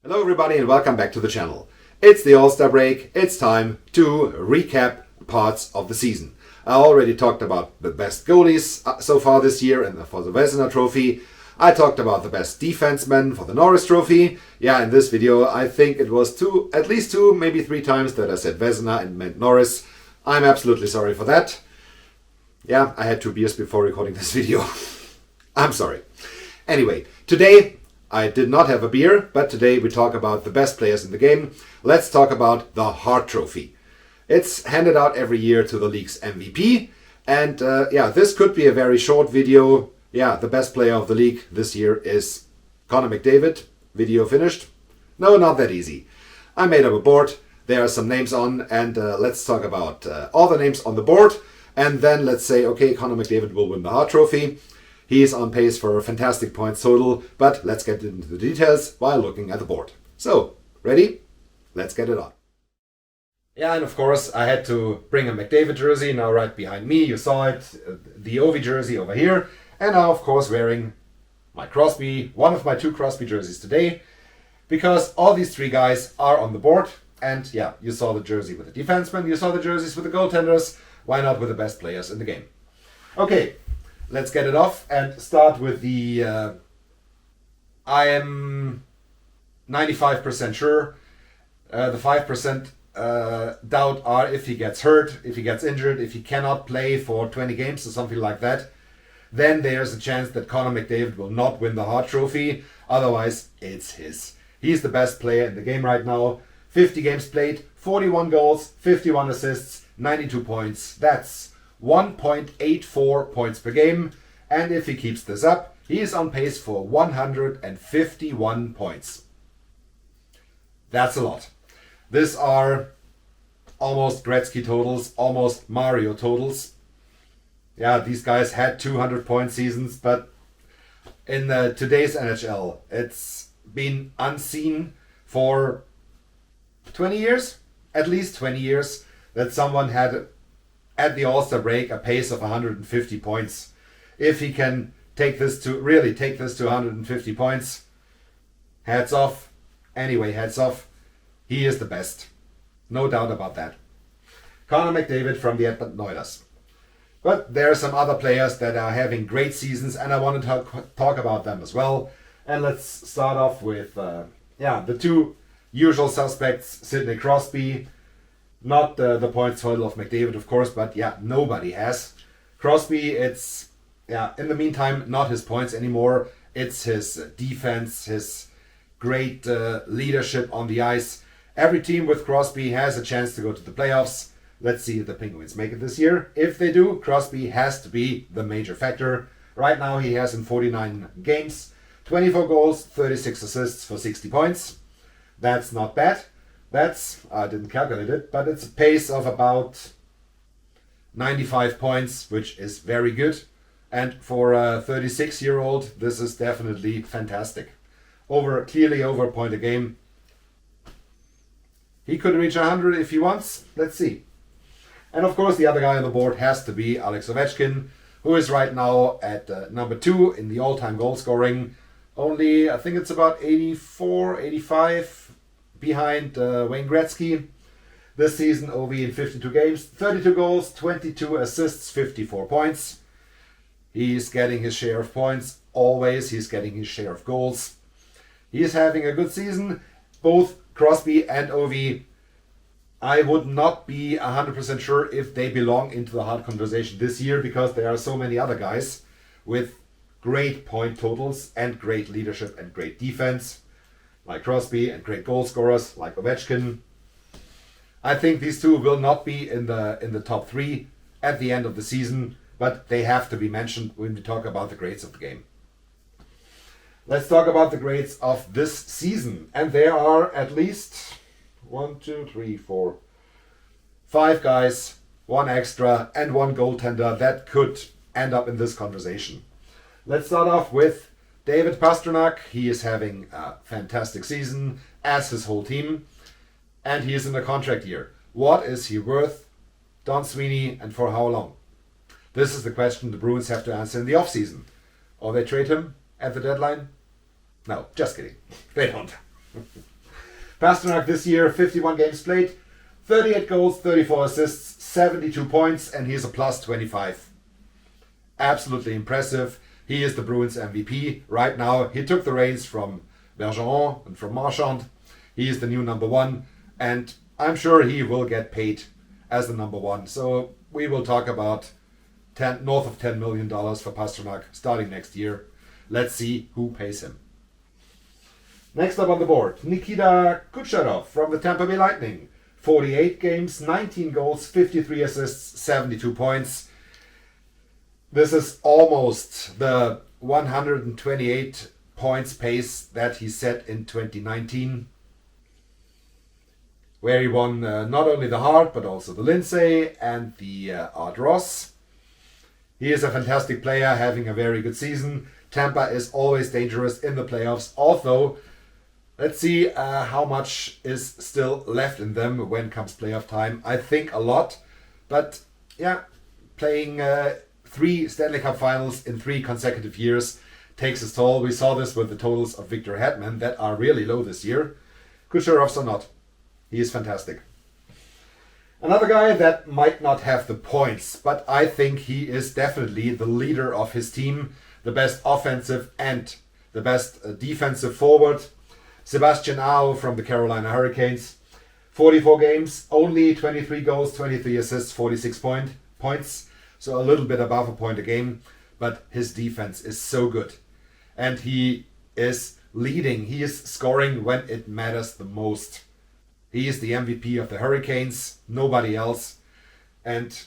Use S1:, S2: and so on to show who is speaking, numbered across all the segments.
S1: Hello everybody and welcome back to the channel. It's the All-Star break. It's time to recap parts of the season. I already talked about the best goalies so far this year and for the Vezina Trophy. I talked about the best defensemen for the Norris Trophy. Yeah, in this video I think it was at least two, maybe three times that I said Vezina and meant Norris. I'm absolutely sorry for that. Yeah, I had 2 beers before recording this video. I'm sorry. Anyway, today I did not have a beer, but today we talk about the best players in the game. Let's talk about the Hart Trophy. It's handed out every year to the league's MVP. And yeah, this could be a very short video. Yeah, the best player of the league this year is Connor McDavid. Video finished? No, not that easy. I made up a board. There are some names on, and let's talk about all the names on the board. And then let's say, okay, Connor McDavid will win the Hart Trophy. He is on pace for a fantastic points total, but let's get into the details while looking at the board. So, ready? Let's get it on. Yeah, and of course I had to bring a McDavid jersey, now right behind me, you saw it, the Ovi jersey over here, and now of course wearing my Crosby, one of my 2 Crosby jerseys today, because all these 3 guys are on the board, and yeah, you saw the jersey with the defensemen, you saw the jerseys with the goaltenders, why not with the best players in the game? Okay. Let's get it off and start with the, I am 95% sure. The 5% doubt are if he gets hurt, if he gets injured, if he cannot play for 20 games or something like that. Then there's a chance that Connor McDavid will not win the Hart Trophy. Otherwise, it's his. He's the best player in the game right now. 50 games played, 41 goals, 51 assists, 92 points. That's 1.84 points per game, and if he keeps this up, he is on pace for 151 points. That's a lot. These are almost Gretzky totals, almost Mario totals. Yeah, these guys had 200 point seasons, but in today's NHL, it's been unseen for 20 years, at least 20 years, that someone had at the All-Star break a pace of 150 points. If he can really take this to 150 points, hats off. Anyway, hats off. He is the best. No doubt about that. Connor McDavid from the Edmonton Oilers. But there are some other players that are having great seasons, and I want to talk about them as well. And let's start off with the 2 usual suspects, Sidney Crosby. Not the points total of McDavid, of course, but yeah, nobody has. Crosby, it's, in the meantime, not his points anymore. It's his defense, his great leadership on the ice. Every team with Crosby has a chance to go to the playoffs. Let's see if the Penguins make it this year. If they do, Crosby has to be the major factor. Right now he has in 49 games, 24 goals, 36 assists for 60 points. That's not bad. I didn't calculate it, but it's a pace of about 95 points, which is very good. And for a 36-year-old, this is definitely fantastic. Clearly over a point a game. He could reach 100 if he wants. Let's see. And of course, the other guy on the board has to be Alex Ovechkin, who is right now at number 2 in the all-time goal scoring. Only, I think it's about 84, 85 behind Wayne Gretzky. This season, Ovi in 52 games, 32 goals, 22 assists, 54 points. He's getting his share of points. Always, he's getting his share of goals. He's having a good season. Both Crosby and Ovi, I would not be 100% sure if they belong into the Hart conversation this year, because there are so many other guys with great point totals and great leadership and great defense, like Crosby, and great goal scorers like Ovechkin. I think these 2 will not be in the top 3 at the end of the season, but they have to be mentioned when we talk about the grades of the game. Let's talk about the grades of this season, and there are at least 5 guys, 1 extra, and 1 goaltender that could end up in this conversation. Let's start off with David Pastrnak. He is having a fantastic season, as his whole team, and he is in a contract year. What is he worth, Don Sweeney, and for how long? This is the question the Bruins have to answer in the offseason. Or they trade him at the deadline? No, just kidding. They don't. Pasternak this year, 51 games played, 38 goals, 34 assists, 72 points, and he's a plus 25. Absolutely impressive. He is the Bruins MVP right now. He took the reins from Bergeron and from Marchand. He is the new number one, and I'm sure he will get paid as the number one. So we will talk about north of $10 million for Pasternak starting next year. Let's see who pays him. Next up on the board, Nikita Kucherov from the Tampa Bay Lightning. 48 games, 19 goals, 53 assists, 72 points. This is almost the 128 points pace that he set in 2019, where he won not only the Hart, but also the Lindsay and the Art Ross. He is a fantastic player, having a very good season. Tampa is always dangerous in the playoffs, although let's see how much is still left in them when comes playoff time. I think a lot, but yeah, playing 3 Stanley Cup finals in 3 consecutive years takes its toll. We saw this with the totals of Victor Hedman that are really low this year. Kucherov's or not. He is fantastic. Another guy that might not have the points, but I think he is definitely the leader of his team, the best offensive and the best defensive forward. Sebastian Aho from the Carolina Hurricanes. 44 games, only 23 goals, 23 assists, 46 points. So a little bit above a point a game, but his defense is so good. And he is leading, he is scoring when it matters the most. He is the MVP of the Hurricanes, nobody else. And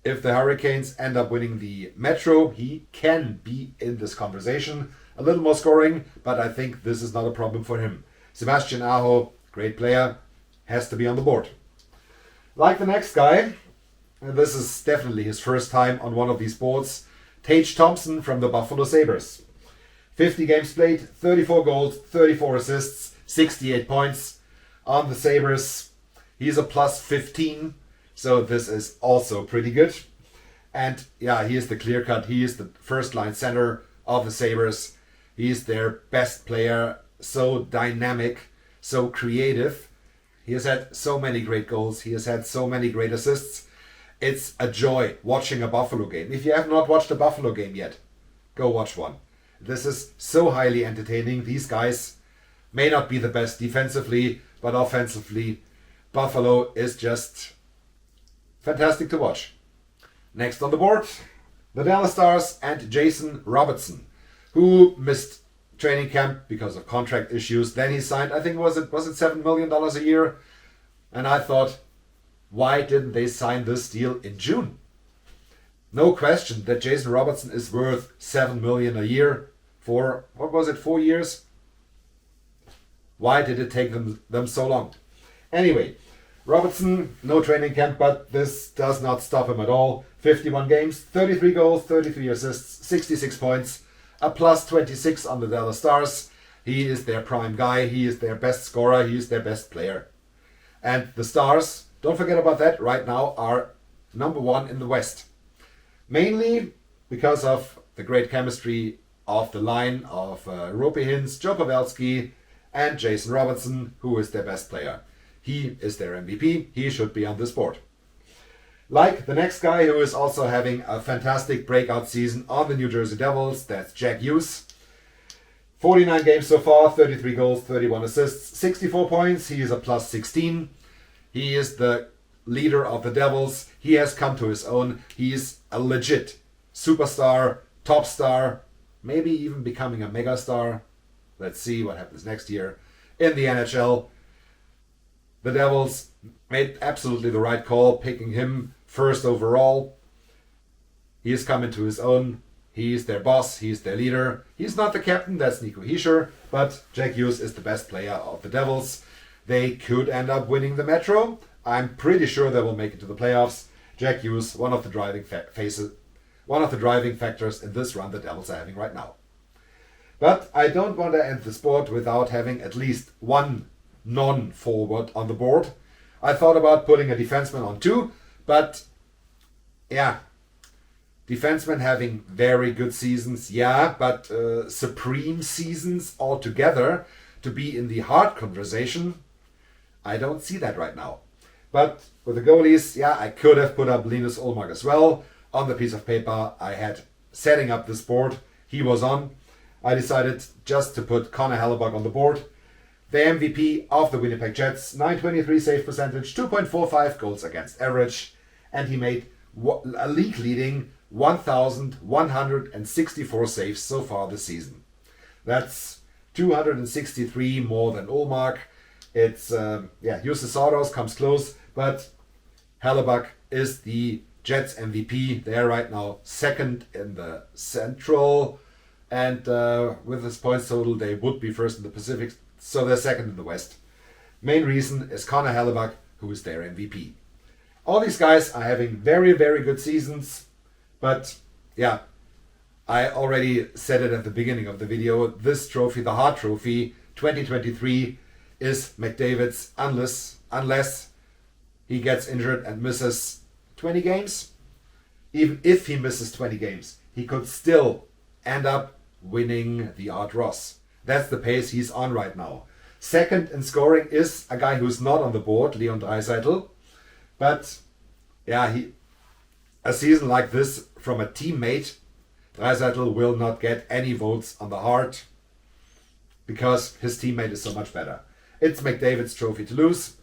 S1: if the Hurricanes end up winning the Metro, he can be in this conversation. A little more scoring, but I think this is not a problem for him. Sebastian Aho, great player, has to be on the board. Like the next guy, and this is definitely his first time on one of these boards, Tage Thompson from the Buffalo Sabres. 50 games played, 34 goals, 34 assists, 68 points. On the Sabres, he's a plus 15, so this is also pretty good. And yeah, he is the clear cut. He is the first line center of the Sabres. He's their best player, so dynamic, so creative. He has had so many great goals. He has had so many great assists. It's a joy watching a Buffalo game. If you have not watched a Buffalo game yet, go watch one. This is so highly entertaining. These guys may not be the best defensively, but offensively, Buffalo is just fantastic to watch. Next on the board, the Dallas Stars and Jason Robertson, who missed training camp because of contract issues. Then he signed, I think was it $7 million a year? And I thought, why didn't they sign this deal in June? No question that Jason Robertson is worth $7 million a year for, 4 years? Why did it take them so long? Anyway, Robertson, no training camp, but this does not stop him at all. 51 games, 33 goals, 33 assists, 66 points, a plus 26 on the Dallas Stars. He is their prime guy. He is their best scorer. He is their best player. And the Stars, don't forget about that, right now are number 1 in the West. Mainly because of the great chemistry of the line of Roope Hintz, Joe Pavelski, and Jason Robertson, who is their best player. He is their MVP. He should be on this board. Like the next guy who is also having a fantastic breakout season on the New Jersey Devils, that's Jack Hughes. 49 games so far, 33 goals, 31 assists, 64 points. He is a plus 16. He is the leader of the Devils. He has come to his own. He is a legit superstar, top star, maybe even becoming a mega star. Let's see what happens next year in the NHL. The Devils made absolutely the right call, picking him first overall. He is coming to his own. He's their boss. He's their leader. He's not the captain. That's Nico Hischier. But Jack Hughes is the best player of the Devils. They could end up winning the Metro. I'm pretty sure they will make it to the playoffs. Jack Hughes, one of the driving factors in this run the Devils are having right now. But I don't want to end the sport without having at least one non-forward on the board. I thought about putting a defenseman on 2, but yeah, defensemen having very good seasons, yeah, but supreme seasons altogether to be in the Hart conversation, I don't see that right now. But with the goalies, yeah, I could have put up Linus Ullmark as well. On the piece of paper I had setting up this board, he was on. I decided just to put Connor Hellebuck on the board. The MVP of the Winnipeg Jets, 923 save percentage, 2.45 goals against average, and he made a league leading 1,164 saves so far this season. That's 263 more than Ullmark. It's, Justus Saros comes close, but Hellebuck is the Jets MVP. They're right now second in the Central, and with this points total, they would be first in the Pacific, so they're second in the West. Main reason is Connor Hellebuck, who is their MVP. All these guys are having very, very good seasons, but yeah, I already said it at the beginning of the video. This trophy, the Hart Trophy 2023, is McDavid's unless he gets injured and misses 20 games. Even if he misses 20 games, he could still end up winning the Art Ross. That's the pace he's on right now. Second in scoring is a guy who's not on the board, Leon Draisaitl. But yeah, a season like this from a teammate, Draisaitl will not get any votes on the Hart because his teammate is so much better. It's McDavid's trophy to lose,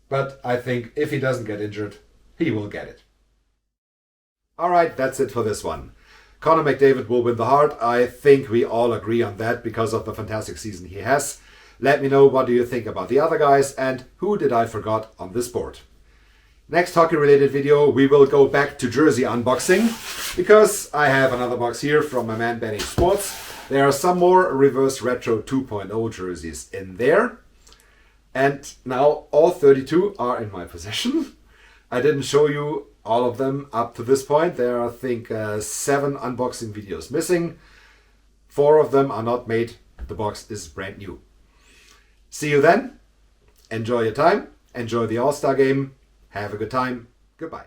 S1: but I think if he doesn't get injured, he will get it. Alright, that's it for this one. Connor McDavid will win the Hart. I think we all agree on that because of the fantastic season he has. Let me know what do you think about the other guys and who did I forgot on this board. Next hockey related video we will go back to jersey unboxing because I have another box here from my man Benny Sports. There are some more reverse retro 2.0 jerseys in there. And now all 32 are in my possession. I didn't show you all of them up to this point. There are, I think, 7 unboxing videos missing. 4 of them are not made. The box is brand new. See you then. Enjoy your time. Enjoy the All-Star game. Have a good time. Goodbye.